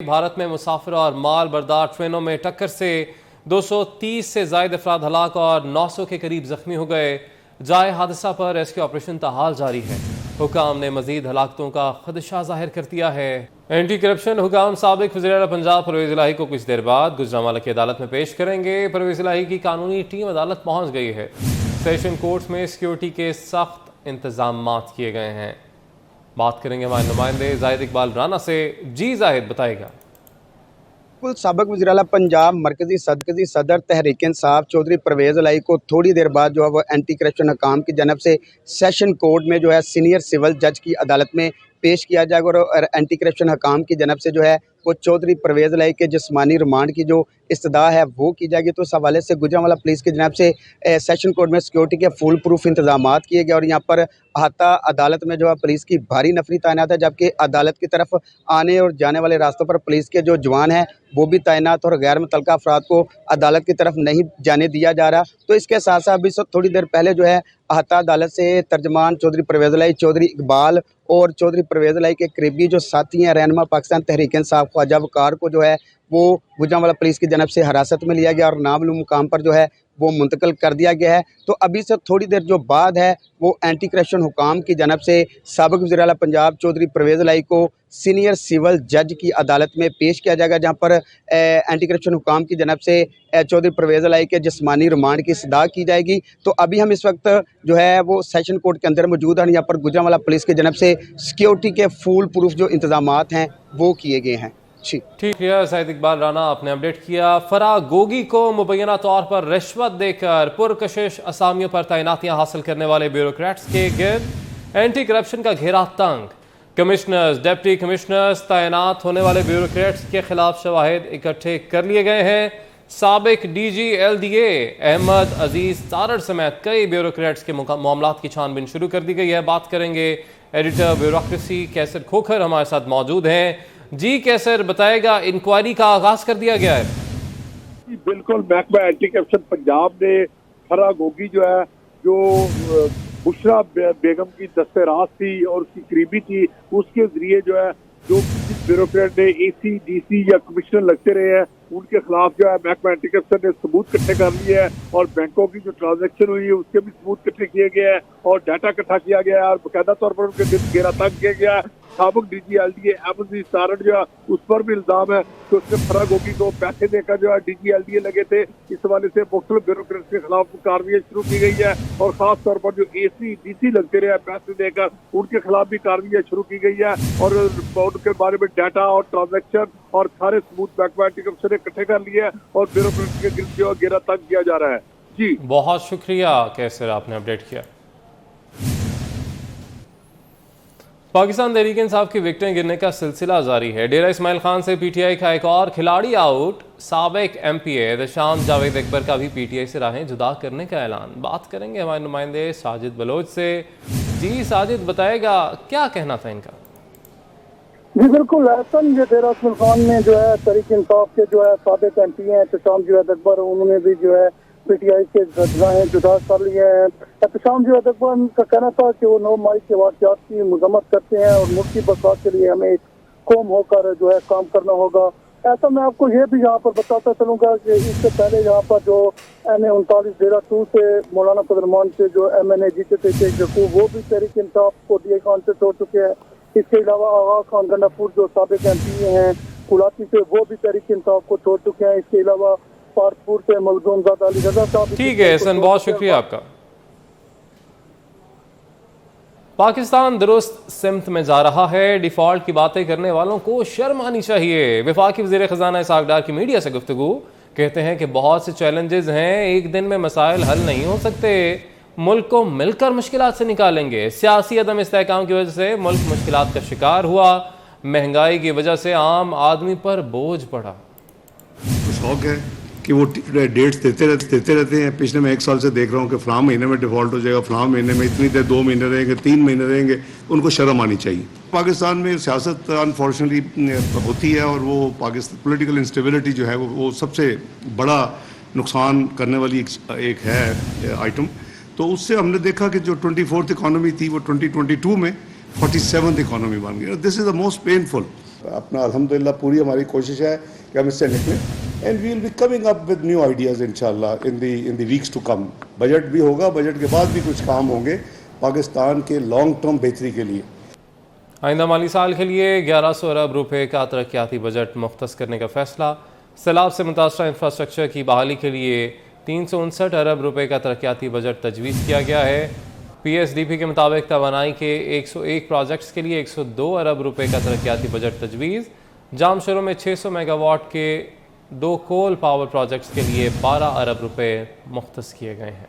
भारत में मुसाफिर और माल बरदार ट्रेनों में टक्कर से 230 से जायद अफराद हलाक और 900 के करीब जख्मी हो गए। जाए हादसा पर रेस्क्यू ऑपरेशन ताहाल जारी है। हुकाम ने मजीद हलाकतों का खदशा जाहिर कर दिया है। एंटी करप्शन हुकाम साबिक वज़ीर पंजाब परवेज़ इलाही को कुछ देर बाद गुजरांवाला की अदालत में पेश करेंगे। परवेज़ इलाही की कानूनी टीम अदालत पहुंच गई है। सेशन कोर्ट में सिक्योरिटी के सख्त इंतजाम किए गए हैं। बात करेंगे हमारे नुमाइंदे जाहिद इकबाल राना से। जी जाहिद बताएगा। साबिक वज़ीर आला पंजाब मरकजी सदर तहरीक इंसाफ चौधरी परवेज़ इलाही को थोड़ी देर बाद जो है वो एंटी करप्शन हुकाम की जनब से सेशन कोर्ट में जो है सीनियर सिविल जज की अदालत में पेश किया जाएगा और एंटी करप्शन हुकाम की जनब से जो है वो चौधरी परवेज़ इलाही के जिस्मानी रिमांड की जो इस्तदा है वो की जाएगी। तो इस हवाले से गुजरांवाला पुलिस की जनब से सेशन कोर्ट में सिक्योरिटी के फुल प्रूफ इंतजाम किए गए और यहाँ पर अहाता अदालत में जो है पुलिस की भारी नफरी तैनात है, जबकि अदालत की तरफ आने और जाने वाले रास्तों पर पुलिस के जो जवान हैं वो भी तैनात और गैर मुतल्लका अफराद को अदालत की तरफ नहीं जाने दिया जा रहा। तो इसके साथ साथ अभी थोड़ी देर पहले जो है अहाता अदालत से तर्जमान चौधरी परवेज़ इलाही, चौधरी इकबाल और चौधरी परवेज़ इलाही के करीबी जो साथी हैं रहनुमा पाकिस्तान तहरीक इंसाफ ख्वाजा वकार को जो है वो गुजरांवाला पुलिस की जनब से हिरासत में लिया गया और नामालूम मुकाम पर जो है वो मुंतकिल कर दिया गया है। तो अभी से थोड़ी देर जो बाद है वो एंटी करप्शन हुकाम की जनब से साबिक वज़ीर आला पंजाब चौधरी परवेज़ इलाही को सीनियर सिविल जज की अदालत में पेश किया जाएगा, जहाँ पर एंटी करप्शन हुकाम की जनब से चौधरी परवेज़ इलाही के जिस्मानी रिमांड की सदा की जाएगी। तो अभी हम इस वक्त जो है वो सेशन कोर्ट के अंदर मौजूद हैं। यहाँ पर गुजरांवाला पुलिस की जनब से सिक्योरिटी के फुल प्रूफ जो इंतजाम हैं वो किए गए हैं। ठीक है जाहिद इकबाल राना आपने अपडेट किया। फराह गोगी को मुबैना तौर पर रिश्वत देकर पुरकशिश असामियों पर तैनातियां हासिल करने वाले ब्यूरोक्रेट्स के गिर्द एंटी करप्शन का घेरा तंग। कमिश्नर्स, डिप्टी कमिश्नर्स, तैनात होने वाले ब्यूरोक्रेट्स के खिलाफ शवाहिद इकट्ठे कर लिए गए हैं। साबिक DG LDA अहमद अजीज तारड़ समेत कई ब्यूरोक्रेट्स के मामलात की छानबीन शुरू कर दी गई है। बात करेंगे एडिटर ब्यूरोक्रेसी कैसर खोखर हमारे साथ मौजूद हैं। जी कैसर बताएगा, इंक्वायरी का आगाज कर दिया गया है। बिल्कुल, महकमा एंटी करप्शन पंजाब ने फराह गोगी जो है जो बुशरा बेगम की दस्ते राज थी और उसकी करीबी थी, उसके जरिए जो है जो ब्यूरोक्रेट ने AC DC या कमिश्नर लगते रहे हैं उनके खिलाफ जो है महकमा एंटी करप्शन ने सबूत इकट्ठे कर लिए हैं और बैंकों की जो ट्रांजैक्शन हुई है उसके भी सबूत इकट्ठे किए गए हैं और डाटा इकट्ठा किया गया है और बाकायदा तौर पर उनके घेरा तंग किया गया है। साबिक DG LDA अहमद अजीज तारड़ जो है उस पर भी इल्जाम है कि उसने फराह गोगी को पैसे देकर जो है DG LDA लगे थे। इस हवाले से मुख्तलिफ ब्यूरोक्रेट्स के खिलाफ कार्रवाई शुरू की गई है और खास तौर पर जो AC DC लगते रहे पैसे देकर उनके खिलाफ भी कार्रवाई शुरू की गई है और उनके बारे में डाटा और ट्रांजेक्शन और सारे सबूत महकमा एंटी करप्शन ने इकट्ठे कर लिए और ब्यूरोक्रेट्स के गिरफ्त जो घेरा तंग किया जा रहा है। जी बहुत शुक्रिया कैसर, आपने अपडेट किया। पाकिस्तान तहरीक इंसाफ की विकेटें गिरने का सिलसिला जारी है। डेरा इस्माइल खान से PTI का एक और खिलाड़ी आउट। साबिक MPA दशाम जावेद अकबर का भी PTI से राहें जुदा करने का ऐलान। बात करेंगे हमारे नुमाइंदे साजिद बलोच से। जी साजिद बताएगा क्या कहना था इनका। जी बिल्कुल, ऐसन जो डेरा इस्माइल खान में जो है तहरीक इंसाफ के जो है साबिक MP हैं दशाम जावेद अकबर, उन्होंने भी जो है PTI के राहें जुदा कर लिए हैं। एहतशाम जावेद अकबर का कहना था कि वो 9 मई के वाक़यात की मजम्मत करते हैं और मुल्क की बका के लिए हमें कौम होकर जो है काम करना होगा। ऐसा मैं आपको ये भी यहाँ पर बताता चलूँगा कि इससे पहले यहाँ पर जो NA-39 डेरा 2 से मौलाना फजल से जो MNA जीते थे शेख यकूब, वो भी तहरीक इंसाफ को DI खान से छोड़ चुके हैं। इसके अलावा आगा खान गंडापुर जो साबिक MP हैं कुलाती से, वो भी तहरीक इंसाफ को छोड़ चुके हैं। इसके अलावा पारपुर से मखदूम ज़ादा अली रज़ा साहब। ठीक है हसन, बहुत शुक्रिया आपका। पाकिस्तान दुरुस्त सिमत में जा रहा है। डिफॉल्ट की बातें करने वालों को शर्म आनी चाहिए। वफाकी वज़ीर ख़जाना इसहाक़ डार की मीडिया से गुफ्तगू। कहते हैं कि बहुत से चैलेंजेस हैं, एक दिन में मसाइल हल नहीं हो सकते, मुल्क को मिलकर मुश्किलात से निकालेंगे। सियासी अदम इस्तेहकाम की वजह से मुल्क मुश्किलात का शिकार हुआ, महंगाई की वजह से आम आदमी पर बोझ पड़ा। शौक है कि वो डेट्स देते रहते हैं। पिछले मैं 1 साल से देख रहा हूँ कि फलां महीने में डिफ़ॉल्ट हो जाएगा, फलां महीने में इतनी देर 2 महीने रहेंगे, 3 महीने रहेंगे। उनको शर्म आनी चाहिए। पाकिस्तान में सियासत अनफॉर्चुनेटली होती है और वो पाकिस्तान पॉलिटिकल इंस्टेबिलिटी जो है वो सबसे बड़ा नुकसान करने वाली एक है आइटम। तो उससे हमने देखा कि जो 24th इकॉनमी थी वो 2022 में 47th इकॉनमी बन गई। This is the most painful अपना अल्हम्दुलिल्लाह पूरी हमारी कोशिश है कि हम इससे निकलें and we will be coming up with new ideas इंशाल्लाह in the weeks to come. Budget भी होगा, बजट के बाद भी कुछ काम होंगे पाकिस्तान के लॉन्ग टर्म बेहतरी के लिए। आइंदा माली साल के लिए 1100 अरब रुपए का तरक्याती बजट मुख्तस करने का फैसला। सैलाब से मुतासरा इंफ्रास्ट्रक्चर की बहाली के लिए 359 अरब रुपए का तरक्याती बजट तजवीज़ किया गया है। PSDP के मुताबिक तवानाई के 101 प्रोजेक्ट्स के लिए 102 अरब रुपए का तरक्याती बजट तजवीज़। जामशरू में 600 मेगावाट के 2 कोल पावर प्रोजेक्ट्स के लिए 12 अरब रुपए मुख्तस किए गए हैं।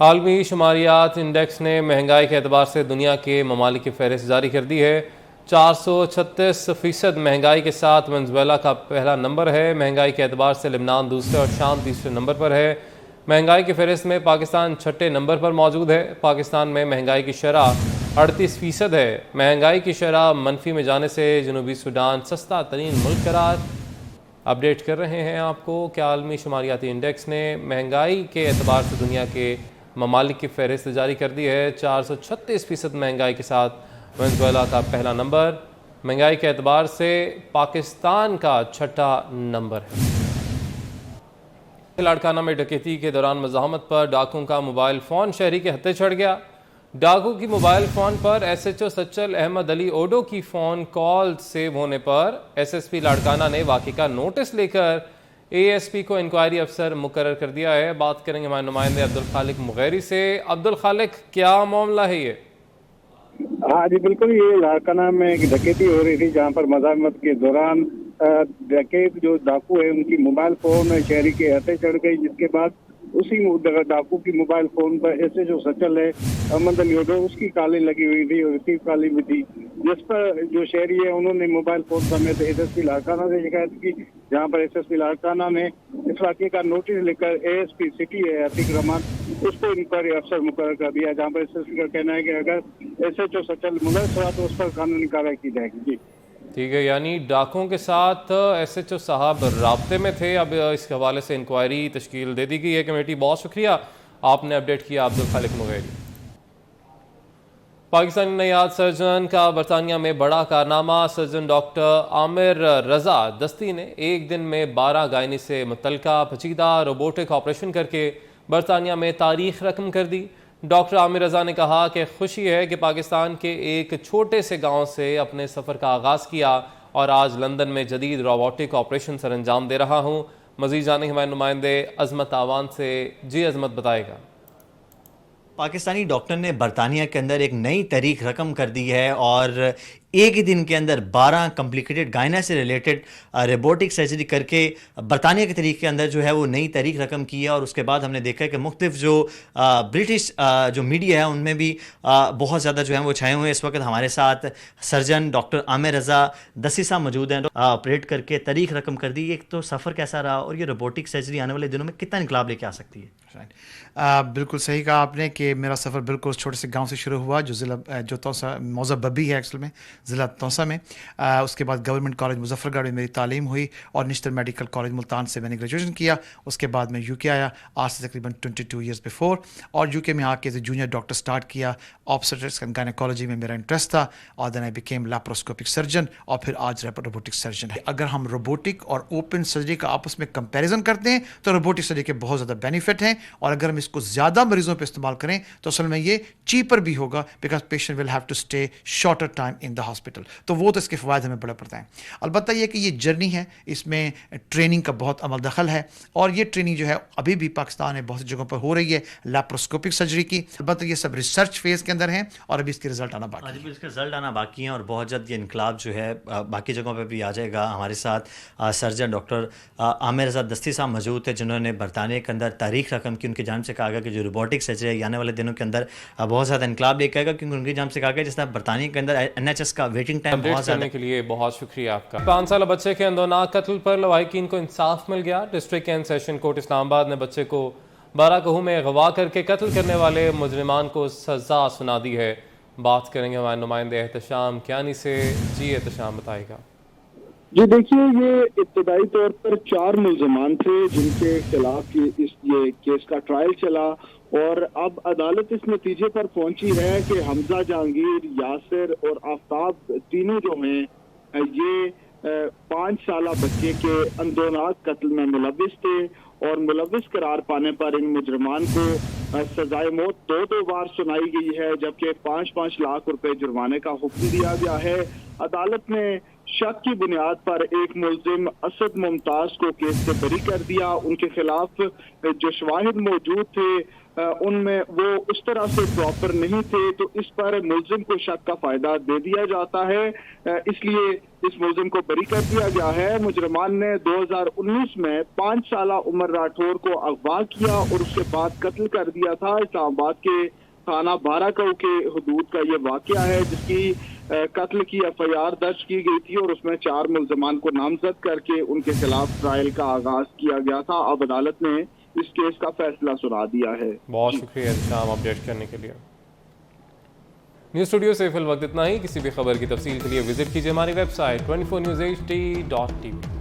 आलमी शुमारियात इंडेक्स ने महंगाई के एतबार से दुनिया के ममालिक की फहरिस्त जारी कर दी है। 436% महंगाई के साथ वेनेजुएला का पहला नंबर है। महंगाई के एतबार से लेबनान दूसरे और शाम तीसरे नंबर पर है। महंगाई की फहरिस्त में पाकिस्तान छठे नंबर पर मौजूद है। पाकिस्तान में महंगाई की शरह 38% है। महंगाई की शरह मनफी में जाने से जनूबी सूडान सस्ता तरीन मुल्क करार। अपडेट कर रहे हैं आपको कि आलमी शुमारियाती इंडेक्स ने महंगाई के एतबार से दुनिया के ममालिक की फहरिस्त जारी कर दी है। 436% महंगाई के साथ वेनेजुएला का पहला नंबर। महंगाई के एतबार से पाकिस्तान का छठा नंबर है। लाड़काना में डकैती के दौरान मज़ाहमत पर डाकुओं का मोबाइल फ़ोन शहरी के हत्थे चढ़ गया। डाकू की मोबाइल फ़ोन पर SHO सच्चल अहमद अली ओडो की फ़ोन कॉल सेव होने पर SSP लाड़काना ने वाक़े का नोटिस लेकर ASP को इंक्वायरी अफसर मुकर्रर कर दिया है। बात करेंगे हमारे नुमाइंदे अब्दुल खालिक मुगैरी से। अब्दुल खालिक, क्या मामला है ये? हाँ जी बिल्कुल, ये लाड़काना में एक डकैती हो रही थी जहाँ पर मज़ाहमत के दौरान डकैत जो डाकू है उनकी मोबाइल फ़ोन शहरी के हत्थे चढ़ गई, जिसके बाद उसी डाकू की मोबाइल फ़ोन पर SHO सचल है अहमद अली ओडो उसकी काली लगी हुई थी और रिसीव काली भी थी, जिस पर जो शहरी है उन्होंने मोबाइल फ़ोन समेत SSP लाड़काना से शिकायत की, जहाँ पर SSP लाड़काना ने इस वाक़े का नोटिस लेकर ASP सिटी है अतीक रहमान उसको इंक्वायरी अफसर मुकर्रर कर दिया, जहाँ पर SSP का कहना है कि अगर SHO सचल मुलव्वस हुआ तो उस पर कानूनी कार्रवाई की जाएगी। जी ठीक है, यानी डाकुओं के साथ SHO साहब राब्ते में थे। अब इस हवाले से इंक्वायरी तश्कील दे दी गई है कमेटी। बहुत शुक्रिया, आपने अपडेट किया अब्दुल खालिक मुगैरी। पाकिस्तानी नयाद सर्जन का बरतानिया में बड़ा कारनामा। सर्जन डॉक्टर आमिर रजा दस्ती ने एक दिन में 12 गायनी से मुतल्लिका पेचीदा रोबोटिक ऑपरेशन करके बरतानिया में तारीख रकम कर दी। डॉक्टर आमिर रजा ने कहा कि खुशी है कि पाकिस्तान के एक छोटे से गांव से अपने सफ़र का आगाज़ किया और आज लंदन में जदीद रोबोटिक ऑपरेशन सर अंजाम दे रहा हूँ। मज़ीद जाने हमारे नुमाइंदे अजमत आवान से। जी अजमत, बताएगा। पाकिस्तानी डॉक्टर ने बरतानिया के अंदर एक नई तारीख रकम कर दी है और एक ही दिन के अंदर 12 कॉम्प्लिकेटेड गायना से रिलेटेड रोबोटिक सर्जरी करके बरतानिया के तरीके के अंदर जो है वो नई तारीख रकम की है। और उसके बाद हमने देखा है कि मुख्तलिफ जो ब्रिटिश जो मीडिया है उनमें भी बहुत ज़्यादा जो है वो छाए हुए हैं। इस वक्त हमारे साथ सर्जन डॉक्टर आमिर रजा दस्ती साहब मौजूद हैं। ऑपरेट करके तारीख रकम कर दी। एक तो सफ़र कैसा रहा और ये रोबोटिक सर्जरी आने वाले दिनों में कितना इनकलाब लेके आ सकती है? बिल्कुल सही कहा आपने कि मेरा सफ़र बिल्कुल उस छोटे से गांव से शुरू हुआ जो ज़िला जो तौसा मौज़ा बब्बी है एक्चुअल में ज़िला तौसा में। उसके बाद गवर्नमेंट कॉलेज मुजफ्फरगढ़ में मेरी तालीम हुई और नेशनल मेडिकल कॉलेज मुल्तान से मैंने ग्रेजुएशन किया। उसके बाद मैं UK आया आज से तकरीबन 22 ईयर्स बिफोर और UK में आके जूनियर डॉक्टर स्टार्ट किया। ऑब्स्टेट्रिक्स एंड गायनेकोलॉजी में मेरा इंटरेस्ट था और then I became laparoscopic surgeon और फिर आज रोबोटिक सर्जन है। अगर हम रोबोटिक और ओपन सर्जरी का आपस में कंपैरिजन करते हैं तो रोबोटिक सर्जरी के बहुत ज़्यादा बेनिफिट हैं और अगर हम इसको ज़्यादा मरीजों पे इस्तेमाल करें तो असल में ये चीपर भी होगा because patient will have to stay shorter time in the hospital. तो वो तो इसके फ़वाद हमें बड़ा पड़ता है। अलबत्ता ये कि ये जर्नी है, इसमें ट्रेनिंग का बहुत अमल दखल है और ये ट्रेनिंग जो है अभी भी पाकिस्तान में बहुत सी जगहों पर हो रही है लैप्रोस्कोपिक सर्जरी की। अलबत्ता ये सब रिसर्च फेज के अंदर है और अभी इसके रिजल्ट आना बाकी है। इसके रिजल्ट आना बाकी है और बहुत जल्द ये इनकलाब जो है बाकी जगहों पर भी आ जाएगा। हमारे साथ सर्जन डॉक्टर आमिर रजा दस्ती साहब मौजूद थे जिन्होंने बरतानिया के अंदर तारीख रकम की। उनकी जान से कहा गया कि जो रोबोटिक सर्जरी आने वाले दिनों के अंदर बहुत ज़्यादा इनकलाब लेकर आएगा क्योंकि उनकी जान से कहा गया जिस तरह बरतानिया के अंदर NHS का वेटिंग टाइम बहुत ज़्यादा के लिए बहुत शुक्रिया आपका। 5 साल बच्चे के अंदोनाक कत्ल पर लवाहिकीन को इंसाफ मिल गया। District and session court Islamabad ने बच्चे को बाराकहू में अगवा करके कत्ल करने वाले मुजरिमान को सजा सुना दी है। बात करेंगे हमारे नुमाइंदे एहतशाम क्यानी से। जी एहतशाम, बताएगा। जी देखिए, ये इब्तदाई तौर पर 4 मुल्ज़मान थे जिनके खिलाफ ये केस का ट्रायल चला और अब अदालत इस नतीजे पर पहुंची है कि हमजा, जहांगीर, यासिर और आफ्ताब तीनों जो हैं ये 5 साला बच्चे के अंदोनाक कत्ल में मुलविस थे और मुलविस करार पाने पर इन मुजरमान को सजाए मौत 2 बार सुनाई गई है, जबकि 5-5 लाख रुपए जुर्माने का हुक्म दिया गया है। अदालत ने शक की बुनियाद पर एक मुल्जिम असद मुमताज को केस से बरी कर दिया। उनके खिलाफ जो शवाहिद मौजूद थे उनमें वो उस तरह से प्रॉपर नहीं थे, तो इस पर मुल्जिम को शक का फायदा दे दिया जाता है, इसलिए इस मुल्जिम को बरी कर दिया गया है। मुजरमान ने 2019 में 5 साला उमर राठौर को अगवा किया और उसके बाद कत्ल कर दिया था। इस्लामाबाद के थाना बाराकाऊ के हदूद का ये वाकया है जिसकी कत्ल की FIR दर्ज की गई थी और उसमें 4 मुल्जमान को नामजद करके उनके खिलाफ ट्रायल का आगाज किया गया था। अब अदालत ने इस केस का फैसला सुना दिया है। बहुत शुक्रिया शाम अपडेट करने के लिए। न्यूज़ स्टूडियो से फिल वक्त इतना ही। किसी भी खबर की तफसील के लिए विजिट कीजिए हमारी वेबसाइट 24newsht.tv।